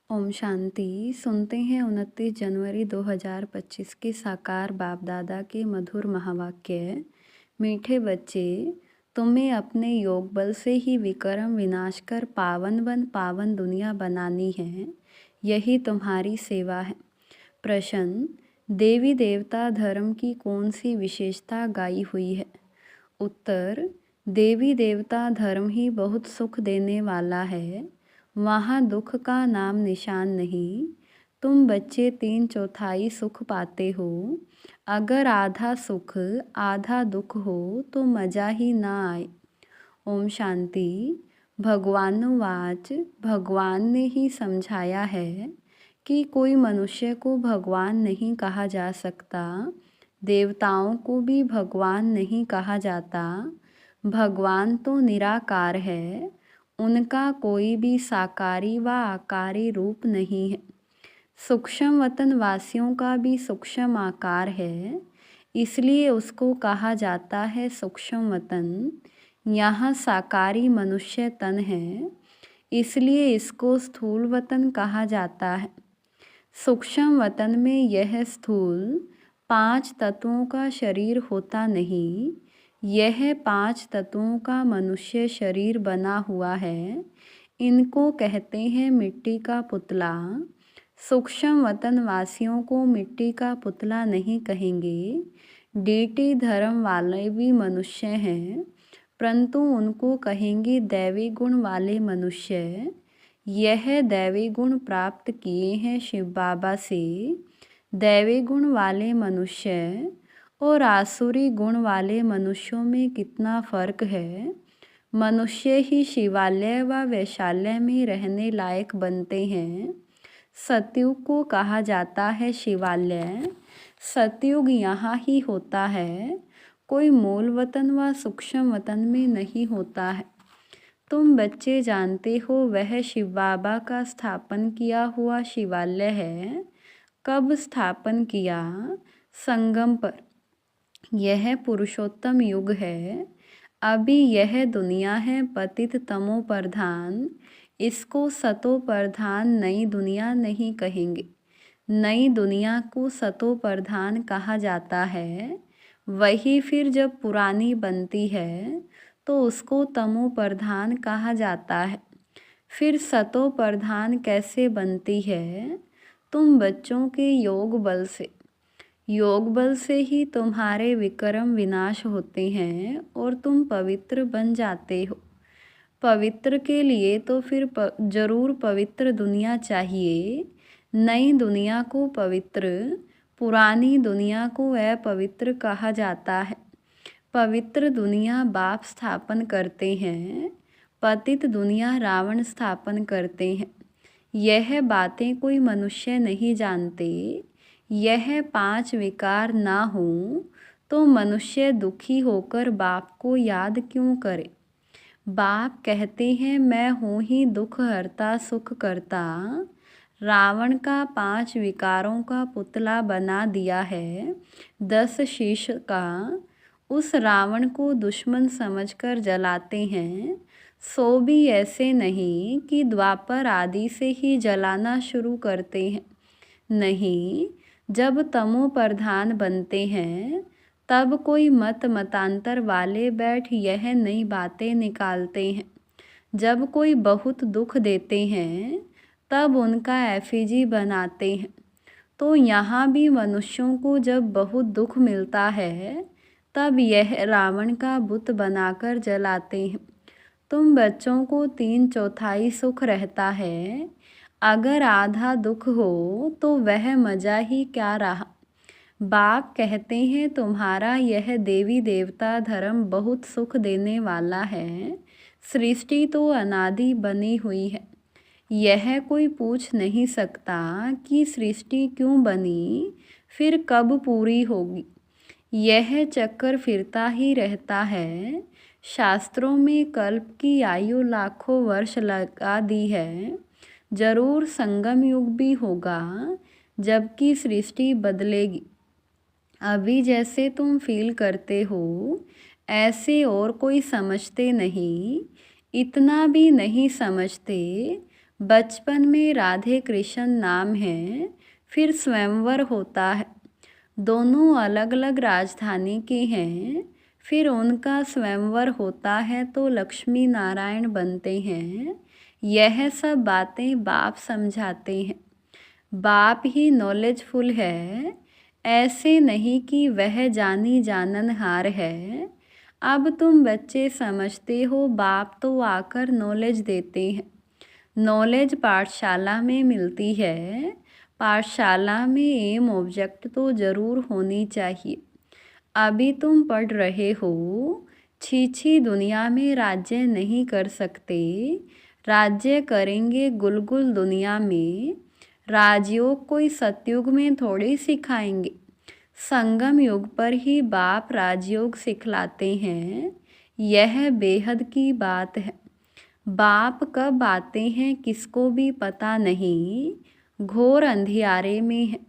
ओम शांति। सुनते हैं 29 जनवरी 2025 के साकार बाप दादा के मधुर महावाक्य। मीठे बच्चे, तुम्हें अपने योग बल से ही विक्रम विनाश कर पावन दुनिया बनानी है। यही तुम्हारी सेवा है। प्रश्न, देवी देवता धर्म की कौन सी विशेषता गाई हुई है? उत्तर, देवी देवता धर्म ही बहुत सुख देने वाला है। वहाँ दुख का नाम निशान नहीं। तुम बच्चे 3/4 सुख पाते हो। अगर आधा सुख आधा दुख हो तो मज़ा ही ना आए। ओम शांति। भगवानुवाच, भगवान ने ही समझाया है कि कोई मनुष्य को भगवान नहीं कहा जा सकता, देवताओं को भी भगवान नहीं कहा जाता। भगवान तो निराकार है, उनका कोई भी साकारी व आकारी रूप नहीं है। सूक्ष्म वतन वासियों का भी सूक्ष्म आकार है, इसलिए उसको कहा जाता है सूक्ष्म वतन। यहाँ साकारी मनुष्य तन है, इसलिए इसको स्थूल वतन कहा जाता है। सूक्ष्म वतन में यह स्थूल 5 तत्वों का शरीर होता नहीं। यह 5 तत्वों का मनुष्य शरीर बना हुआ है। इनको कहते हैं मिट्टी का पुतला। सूक्ष्म वतन वासियों को मिट्टी का पुतला नहीं कहेंगे। डीटी धर्म वाले भी मनुष्य हैं, परंतु उनको कहेंगे दैवी गुण वाले मनुष्य। यह दैवी गुण प्राप्त किए हैं शिव बाबा से। दैवी गुण वाले मनुष्य और आसुरी गुण वाले मनुष्यों में कितना फर्क है। मनुष्य ही शिवालय व वैशाल्य में रहने लायक बनते हैं। सतयुग को कहा जाता है शिवालय। सतयुग यहाँ ही होता है, कोई मूल वतन व सूक्ष्म वतन में नहीं होता है। तुम बच्चे जानते हो वह शिव बाबा का स्थापन किया हुआ शिवालय है। कब स्थापन किया? संगम पर। यह पुरुषोत्तम युग है। अभी यह दुनिया है पतित तमो प्रधान। इसको सतो प्रधान नई दुनिया नहीं कहेंगे। नई दुनिया को सतो प्रधान कहा जाता है। वही फिर जब पुरानी बनती है तो उसको तमो प्रधान कहा जाता है। फिर सतो प्रधान कैसे बनती है? तुम बच्चों के योग बल से ही तुम्हारे विक्रम विनाश होते हैं और तुम पवित्र बन जाते हो। पवित्र के लिए तो फिर जरूर पवित्र दुनिया चाहिए। नई दुनिया को पवित्र, पुरानी दुनिया को अपवित्र कहा जाता है। पवित्र दुनिया बाप स्थापन करते हैं, पतित दुनिया रावण स्थापन करते हैं। यह बातें कोई मनुष्य नहीं जानते। यह 5 विकार ना हो तो मनुष्य दुखी होकर बाप को याद क्यों करे? बाप कहते हैं मैं हूँ ही दुख हरता सुख करता। रावण का 5 विकारों का पुतला बना दिया है, 10 शीश का। उस रावण को दुश्मन समझकर जलाते हैं। सो भी ऐसे नहीं कि द्वापर आदि से ही जलाना शुरू करते हैं। नहीं, जब तमो प्रधान बनते हैं तब कोई मतांतर वाले बैठ यह नई बातें निकालते हैं। जब कोई बहुत दुख देते हैं तब उनका एफिजी बनाते हैं। तो यहाँ भी मनुष्यों को जब बहुत दुख मिलता है तब यह रावण का बुत बनाकर जलाते हैं। तुम बच्चों को 3/4 सुख रहता है। अगर आधा दुख हो तो वह मज़ा ही क्या रहा। बाप कहते हैं तुम्हारा यह देवी देवता धर्म बहुत सुख देने वाला है। सृष्टि तो अनादि बनी हुई है। यह कोई पूछ नहीं सकता कि सृष्टि क्यों बनी, फिर कब पूरी होगी। यह चक्कर फिरता ही रहता है। शास्त्रों में कल्प की आयु लाखों वर्ष लगा दी है। जरूर संगम युग भी होगा जबकि सृष्टि बदलेगी। अभी जैसे तुम फील करते हो ऐसे और कोई समझते नहीं, इतना भी नहीं समझते। बचपन में राधे कृष्ण नाम है, फिर स्वयंवर होता है। दोनों अलग अलग राजधानी के हैं, फिर उनका स्वयंवर होता है तो लक्ष्मी नारायण बनते हैं। यह सब बातें बाप समझाते हैं। बाप ही नॉलेजफुल है, ऐसे नहीं कि वह जानी जाननहार है। अब तुम बच्चे समझते हो, बाप तो आकर नॉलेज देते हैं। नॉलेज पाठशाला में मिलती है। पाठशाला में एम ऑब्जेक्ट तो ज़रूर होनी चाहिए। अभी तुम पढ़ रहे हो, छी दुनिया में राज्य नहीं कर सकते। राज्य करेंगे गुलगुल दुनिया में। राजयोग कोई सतयुग में थोड़ी सिखाएंगे। संगम युग पर ही बाप राजयोग सिखलाते हैं। यह बेहद की बात है। बाप कब आते हैं किसको भी पता नहीं। घोर अंधियारे में है।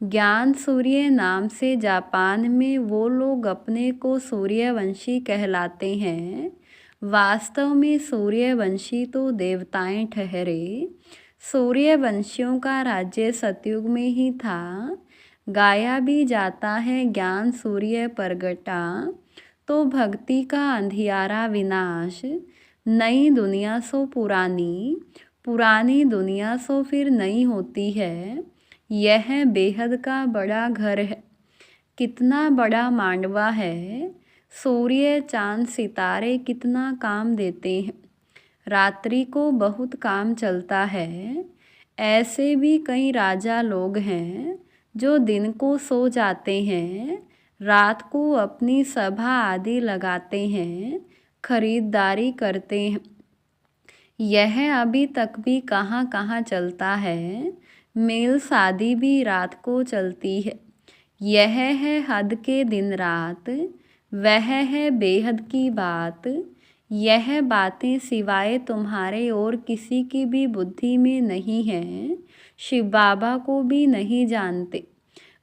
ज्ञान सूर्य नाम से जापान में वो लोग अपने को सूर्यवंशी कहलाते हैं। वास्तव में सूर्यवंशी तो देवताएं ठहरे। सूर्यवंशियों का राज्य सतयुग में ही था। गाया भी जाता है ज्ञान सूर्य प्रगटा, तो भक्ति का अंधियारा विनाश। नई दुनिया सो पुरानी, पुरानी दुनिया सो फिर नई होती है। यह बेहद का बड़ा घर है। कितना बड़ा मांडवा है। सूर्य चांद सितारे कितना काम देते हैं। रात्रि को बहुत काम चलता है। ऐसे भी कई राजा लोग हैं जो दिन को सो जाते हैं, रात को अपनी सभा आदि लगाते हैं, खरीदारी करते हैं। यह अभी तक भी कहाँ कहाँ चलता है। मेल शादी भी रात को चलती है। यह है हद के दिन रात, वह है बेहद की बात। यह बातें सिवाय तुम्हारे और किसी की भी बुद्धि में नहीं है। शिव बाबा को भी नहीं जानते।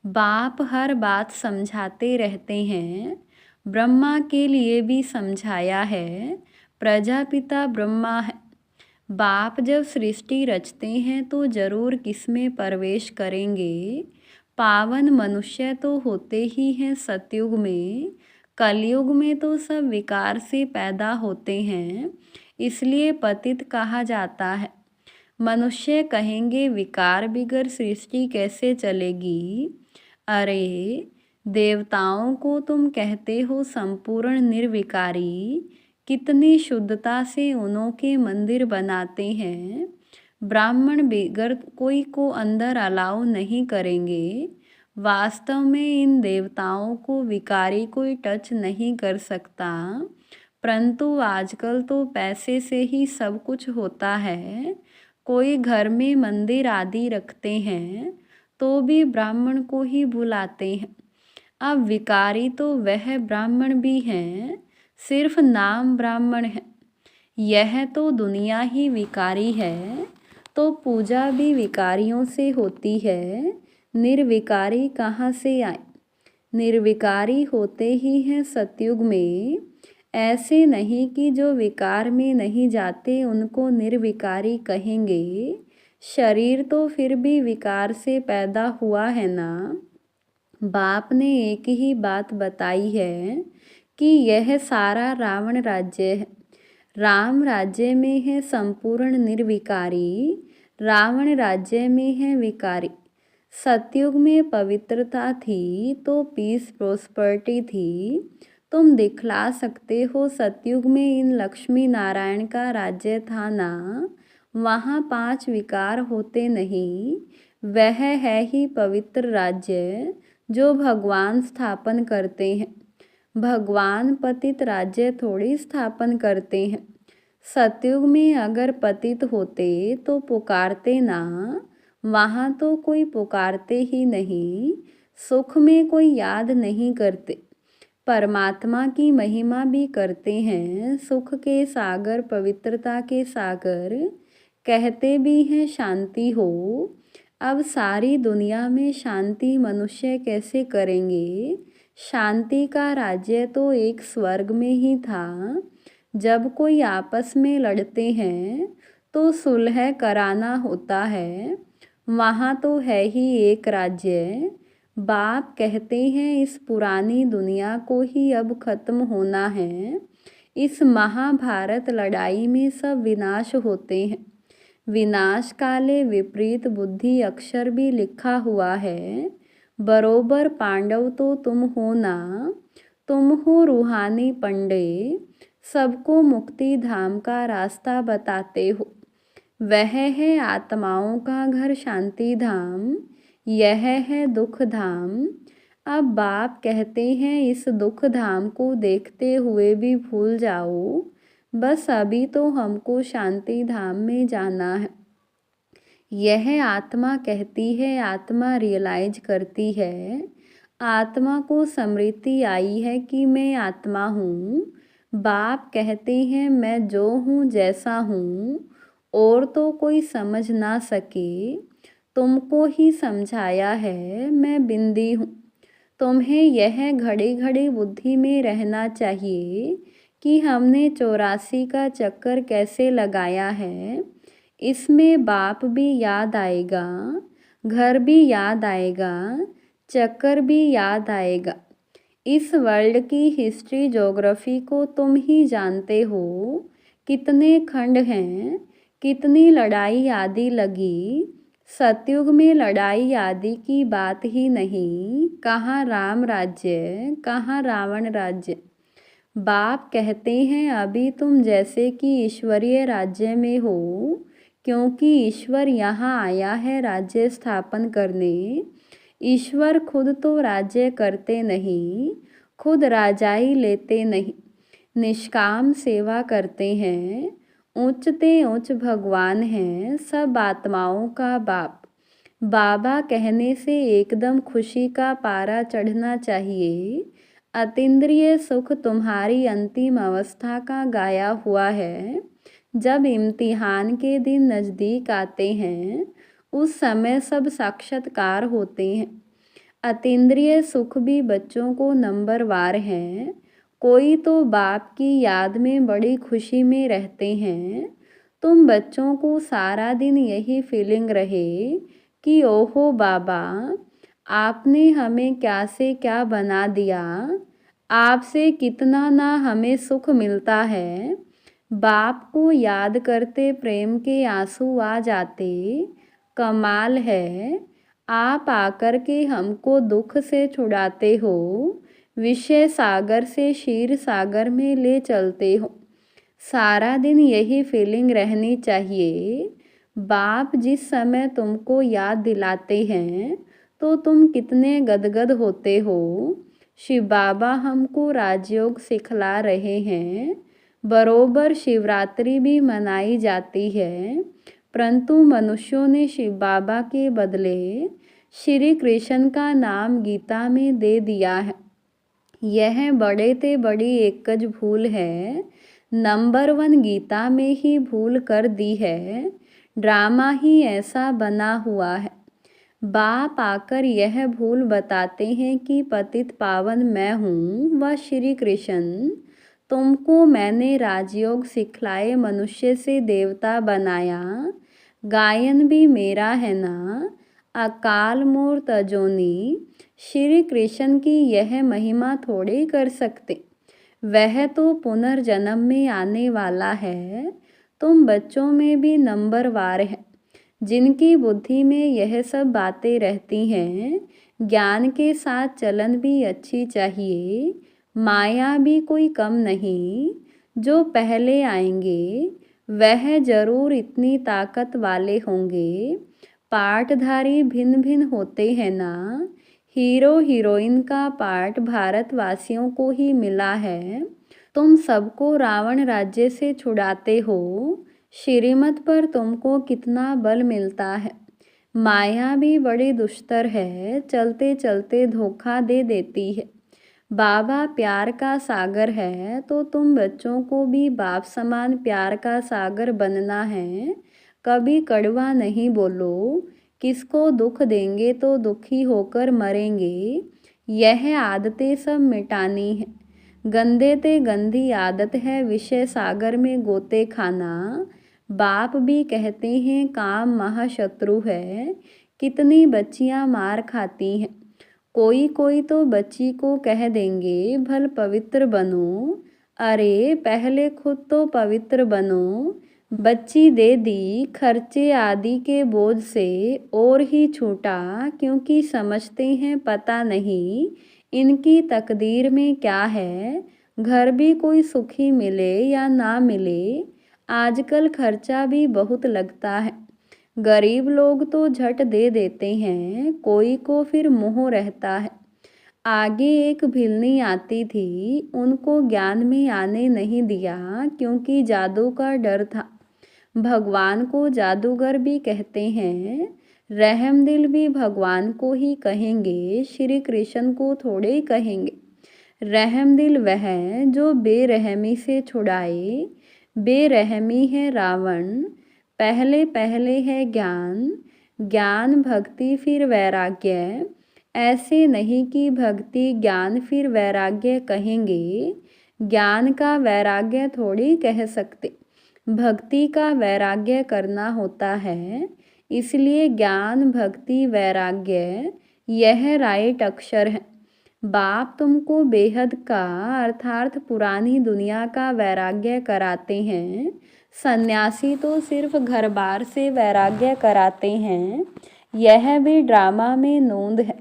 बाप हर बात समझाते रहते हैं। ब्रह्मा के लिए भी समझाया है। प्रजापिता ब्रह्मा है। बाप जब सृष्टि रचते हैं तो जरूर किसमें प्रवेश करेंगे। पावन मनुष्य तो होते ही हैं सतयुग में। कलयुग में तो सब विकार से पैदा होते हैं, इसलिए पतित कहा जाता है। मनुष्य कहेंगे विकार बिगर सृष्टि कैसे चलेगी। अरे देवताओं को तुम कहते हो संपूर्ण निर्विकारी। कितनी शुद्धता से उन्हों के मंदिर बनाते हैं। ब्राह्मण बिगर कोई को अंदर अलाउ नहीं करेंगे। वास्तव में इन देवताओं को विकारी कोई टच नहीं कर सकता, परंतु आजकल तो पैसे से ही सब कुछ होता है। कोई घर में मंदिर आदि रखते हैं तो भी ब्राह्मण को ही बुलाते हैं। अब विकारी तो वह ब्राह्मण भी हैं, सिर्फ नाम ब्राह्मण है। यह तो दुनिया ही विकारी है, तो पूजा भी विकारियों से होती है। निर्विकारी कहाँ से आए। निर्विकारी होते ही हैं सतयुग में। ऐसे नहीं कि जो विकार में नहीं जाते उनको निर्विकारी कहेंगे। शरीर तो फिर भी विकार से पैदा हुआ है ना। बाप ने एक ही बात बताई है कि यह सारा रावण राज्य है। राम राज्य में है संपूर्ण निर्विकारी, रावण राज्य में है विकारी। सतयुग में पवित्रता थी तो पीस प्रोस्पर्टी थी। तुम दिखला सकते हो सतयुग में इन लक्ष्मी नारायण का राज्य था ना। वहाँ 5 विकार होते नहीं। वह है ही पवित्र राज्य जो भगवान स्थापन करते हैं। भगवान पतित राज्य थोड़ी स्थापन करते हैं। सतयुग में अगर पतित होते तो पुकारते ना। वहाँ तो कोई पुकारते ही नहीं। सुख में कोई याद नहीं करते। परमात्मा की महिमा भी करते हैं। सुख के सागर, पवित्रता के सागर, कहते भी हैं शांति हो। अब सारी दुनिया में शांति मनुष्य कैसे करेंगे। शांति का राज्य तो एक स्वर्ग में ही था। जब कोई आपस में लड़ते हैं तो सुलह कराना होता है, वहाँ तो है ही एक राज्य। बाप कहते हैं इस पुरानी दुनिया को ही अब खत्म होना है। इस महाभारत लड़ाई में सब विनाश होते हैं। विनाश काले विपरीत बुद्धि अक्षर भी लिखा हुआ है। बरोबर पांडव तो तुम हो ना, तुम हो रूहानी पंडे, सबको मुक्ति धाम का रास्ता बताते हो। वह है आत्माओं का घर शांति धाम, यह है दुख धाम। अब बाप कहते हैं इस दुख धाम को देखते हुए भी भूल जाओ, बस अभी तो हमको शांति धाम में जाना है। यह आत्मा कहती है, आत्मा रियलाइज करती है, आत्मा को स्मृति आई है कि मैं आत्मा हूँ। बाप कहते हैं मैं जो हूँ जैसा हूँ, और तो कोई समझ ना सके, तुमको ही समझाया है मैं बिंदी हूँ। तुम्हें यह घड़ी घड़ी बुद्धि में रहना चाहिए कि हमने 84 का चक्कर कैसे लगाया है। इसमें बाप भी याद आएगा, घर भी याद आएगा, चक्कर भी याद आएगा। इस वर्ल्ड की हिस्ट्री ज्योग्राफी को तुम ही जानते हो, कितने खंड हैं, कितनी लड़ाई आदि लगी। सतयुग में लड़ाई आदि की बात ही नहीं, कहाँ राम राज्य, कहाँ रावण राज्य। बाप कहते हैं अभी तुम जैसे कि ईश्वरीय राज्य में हो, क्योंकि ईश्वर यहाँ आया है राज्य स्थापन करने। ईश्वर खुद तो राज्य करते नहीं, खुद राजाई लेते नहीं, निष्काम सेवा करते हैं। ऊंचते ऊंच भगवान हैं, सब आत्माओं का बाप। बाबा कहने से एकदम खुशी का पारा चढ़ना चाहिए। अतीन्द्रिय सुख तुम्हारी अंतिम अवस्था का गाया हुआ है। जब इम्तिहान के दिन नज़दीक आते हैं, उस समय सब साक्षात्कार होते हैं। अतीन्द्रिय सुख भी बच्चों को नंबरवार हैं। कोई तो बाप की याद में बड़ी खुशी में रहते हैं। तुम बच्चों को सारा दिन यही फीलिंग रहे कि ओहो बाबा, आपने हमें क्या से क्या बना दिया, आपसे कितना ना हमें सुख मिलता है। बाप को याद करते प्रेम के आंसू आ जाते। कमाल है, आप आकर के हमको दुख से छुड़ाते हो, विषय सागर से क्षीर सागर में ले चलते हो। सारा दिन यही फीलिंग रहनी चाहिए। बाप जिस समय तुमको याद दिलाते हैं तो तुम कितने गदगद होते हो। शिव बाबा हमको राजयोग सिखला रहे हैं। बरोबर शिवरात्रि भी मनाई जाती है, परंतु मनुष्यों ने शिव बाबा के बदले श्री कृष्ण का नाम गीता में दे दिया है। यह बड़े ते बड़ी एकज भूल है। नंबर 1 गीता में ही भूल कर दी है। ड्रामा ही ऐसा बना हुआ है। बाप आकर यह भूल बताते हैं कि पतित पावन मैं हूँ व श्री कृष्ण। तुमको मैंने राजयोग सिखलाए, मनुष्य से देवता बनाया। गायन भी मेरा है ना, अकाल मूर्त अजोनी। श्री कृष्ण की यह महिमा थोड़े कर सकते, वह तो पुनर्जन्म में आने वाला है। तुम बच्चों में भी नंबरवार है, जिनकी बुद्धि में यह सब बातें रहती हैं। ज्ञान के साथ चलन भी अच्छी चाहिए, माया भी कोई कम नहीं। जो पहले आएंगे वह जरूर इतनी ताकत वाले होंगे। पार्टधारी भिन्न भिन्न होते हैं ना। हीरो हीरोइन का पार्ट भारतवासियों को ही मिला है। तुम सबको रावण राज्य से छुड़ाते हो। श्रीमत पर तुमको कितना बल मिलता है। माया भी बड़ी दुष्टर है, चलते चलते धोखा दे देती है। बाबा प्यार का सागर है, तो तुम बच्चों को भी बाप समान प्यार का सागर बनना है। कभी कड़वा नहीं बोलो। किसको दुख देंगे तो दुखी होकर मरेंगे। यह आदतें सब मिटानी है। गंदे ते गंदी आदत है विषय सागर में गोते खाना। बाप भी कहते हैं काम महाशत्रु है, कितनी बच्चियां मार खाती हैं। कोई कोई तो बच्ची को कह देंगे भल पवित्र बनो, अरे पहले खुद तो पवित्र बनो। बच्ची दे दी खर्चे आदि के बोझ से और ही छूटा, क्योंकि समझते हैं पता नहीं इनकी तकदीर में क्या है। घर भी कोई सुखी मिले या ना मिले, आजकल खर्चा भी बहुत लगता है। गरीब लोग तो झट दे देते हैं, कोई को फिर मोह रहता है। आगे एक भिलनी आती थी, उनको ज्ञान में आने नहीं दिया, क्योंकि जादू का डर था। भगवान को जादूगर भी कहते हैं, रहमदिल भी भगवान को ही कहेंगे, श्री कृष्ण को थोड़े ही कहेंगे। रहमदिल वह जो बेरहमी से छुड़ाए, बेरहमी है रावण, पहले पहले है ज्ञान, ज्ञान भक्ति फिर वैराग्य। ऐसे नहीं कि भक्ति ज्ञान फिर वैराग्य कहेंगे, ज्ञान का वैराग्य थोड़ी कह सकते। भक्ति का वैराग्य करना होता है, इसलिए ज्ञान भक्ति वैराग्य यह राइट अक्षर है। बाप तुमको बेहद का अर्थात पुरानी दुनिया का वैराग्य कराते हैं, सन्यासी तो सिर्फ घर बार से वैराग्य कराते हैं। यह भी ड्रामा में नोंद है,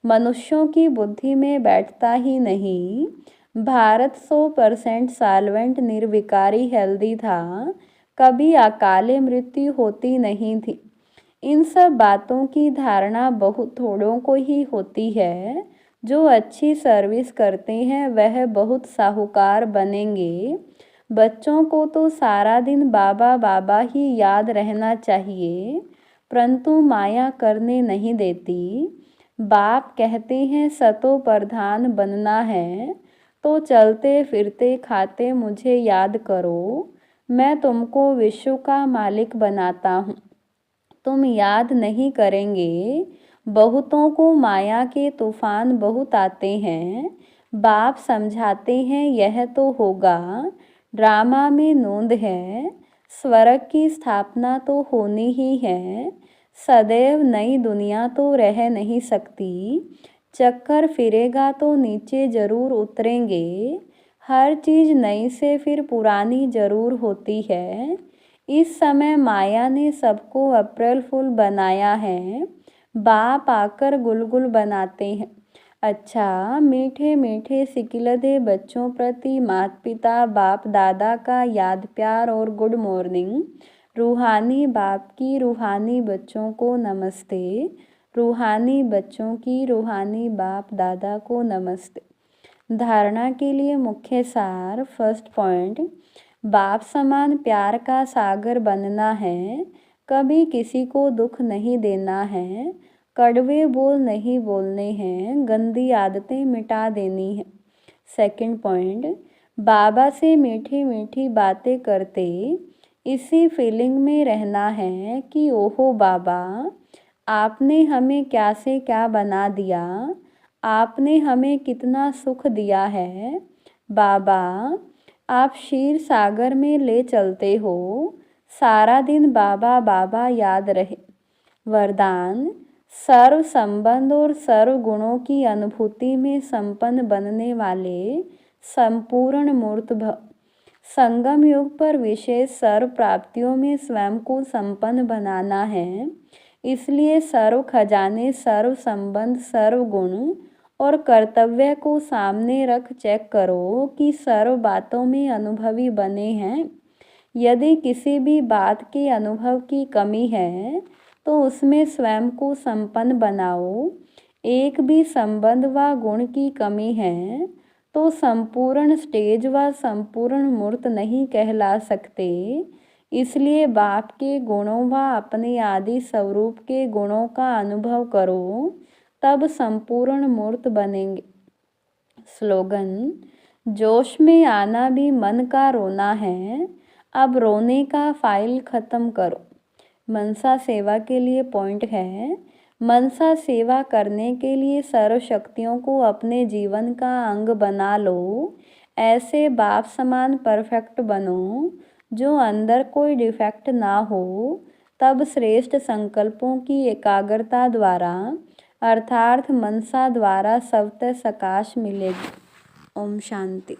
मनुष्यों की बुद्धि में बैठता ही नहीं। भारत 100% साल्वेंट निर्विकारी हेल्दी था, कभी अकाले मृत्यु होती नहीं थी। इन सब बातों की धारणा बहुत थोड़ों को ही होती है। जो अच्छी सर्विस करते हैं वह बहुत साहूकार बनेंगे। बच्चों को तो सारा दिन बाबा बाबा ही याद रहना चाहिए, परंतु माया करने नहीं देती। बाप कहते हैं सतो प्रधान बनना है, तो चलते फिरते खाते मुझे याद करो, मैं तुमको विश्व का मालिक बनाता हूँ। तुम याद नहीं करेंगे, बहुतों को माया के तूफान बहुत आते हैं। बाप समझाते हैं यह तो होगा, ड्रामा में नोंद है, स्वर्ग की स्थापना तो होनी ही है। सदैव नई दुनिया तो रह नहीं सकती, चक्कर फिरेगा तो नीचे जरूर उतरेंगे। हर चीज़ नई से फिर पुरानी जरूर होती है। इस समय माया ने सबको अप्रैल फूल बनाया है, बाप आकर गुलगुल बनाते हैं। अच्छा, मीठे मीठे सिकिलधे बच्चों प्रति माता पिता बाप दादा का याद प्यार और गुड मॉर्निंग। रूहानी बाप की रूहानी बच्चों को नमस्ते, रूहानी बच्चों की रूहानी बाप दादा को नमस्ते। धारणा के लिए मुख्य सार। फर्स्ट पॉइंट, बाप समान प्यार का सागर बनना है, कभी किसी को दुख नहीं देना है, कड़वे बोल नहीं बोलने हैं, गंदी आदतें मिटा देनी है। सेकंड पॉइंट, बाबा से मीठी मीठी बातें करते इसी फीलिंग में रहना है कि ओहो बाबा, आपने हमें क्या से क्या बना दिया, आपने हमें कितना सुख दिया है। बाबा, आप क्षीर सागर में ले चलते हो, सारा दिन बाबा बाबा याद रहे। वरदान, सर्व संबंध और सर्व गुणों की अनुभूति में संपन्न बनने वाले संपूर्ण मूर्त भव। संगम युग पर विशेष सर्व प्राप्तियों में स्वयं को संपन्न बनाना है, इसलिए सर्व खजाने सर्व संबंध सर्व गुण और कर्तव्य को सामने रख चेक करो कि सर्व बातों में अनुभवी बने हैं। यदि किसी भी बात के अनुभव की कमी है तो उसमें स्वयं को संपन्न बनाओ। एक भी संबंध व गुण की कमी है तो संपूर्ण स्टेज व संपूर्ण मूर्त नहीं कहला सकते। इसलिए बाप के गुणों व अपने आदि स्वरूप के गुणों का अनुभव करो, तब संपूर्ण मूर्त बनेंगे। स्लोगन, जोश में आना भी मन का रोना है, अब रोने का फाइल ख़त्म करो। मनसा सेवा के लिए पॉइंट है, मनसा सेवा करने के लिए सर्व शक्तियों को अपने जीवन का अंग बना लो। ऐसे बाप समान परफेक्ट बनो जो अंदर कोई डिफेक्ट ना हो, तब श्रेष्ठ संकल्पों की एकाग्रता द्वारा अर्थात मनसा द्वारा स्वतः सकाश मिलेगी। ओम शांति।